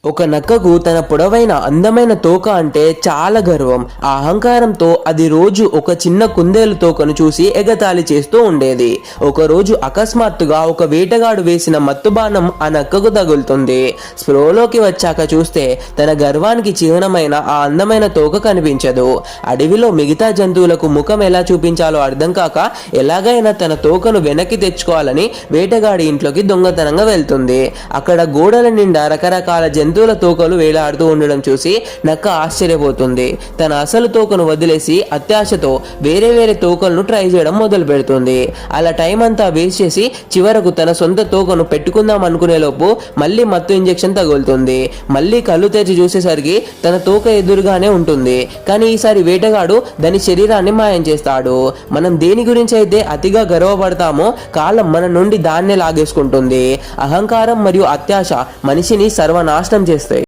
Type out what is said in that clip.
ఒక నక్కకు తన పొడవైన అందమైన తోక అంటే చాలా గర్వం. ఆ అహంకారంతో అది రోజు ఒక చిన్న కుందేలు తోకను చూసి ఎగతాళి చేస్తూ ఉండేది. ఒకరోజు అకస్మాత్తుగా ఒక వేటగాడు వేసిన మత్తుబాణం ఆ నక్కకు తగులుతుంది. స్పృహలోకి వచ్చాక చూస్తే తన గర్వానికి చిహ్నమైన ఆ అందమైన తోక కనిపించదు. అడవిలో మిగతా జంతువులకు ముఖం ఎలా చూపించాలో అర్థం కాక ఎలాగైనా తన తోకను వెనక్కి తెచ్చుకోవాలని వేటగాడి ఇంట్లోకి దొంగతనంగా వెళ్తుంది. అక్కడ గోడల నిండా రకరకాల జంతువుల తోకలు వేలాడుతూ ఉండడం చూసి నక్క ఆశ్చర్యపోతుంది. తన అసలు తోకను వదిలేసి అత్యాశతో వేరే వేరే తోకలను ట్రై చేయడం మొదలు పెడుతుంది. అలా టైం అంతా వేస్ట్ చేసి చివరకు తన సొంత తోకను పెట్టుకుందాం అనుకునే లోపు మళ్ళీ మత్తు ఇంజెక్షన్ తగులుతుంది. మళ్ళీ కళ్ళు తెరిచి చూసేసరికి తన తోక ఎదురుగానే ఉంటుంది. కానీ ఈసారి వేటగాడు దాని శరీరాన్ని మాయం చేస్తాడు. మనం దేని గురించి అయితే అతిగా గర్వపడతామో కాలం మన నుండి దాన్నే లాగేసుకుంటుంది. అహంకారం మరియు అత్యాశ మనిషిని సర్వనాశనం చేస్తాయి.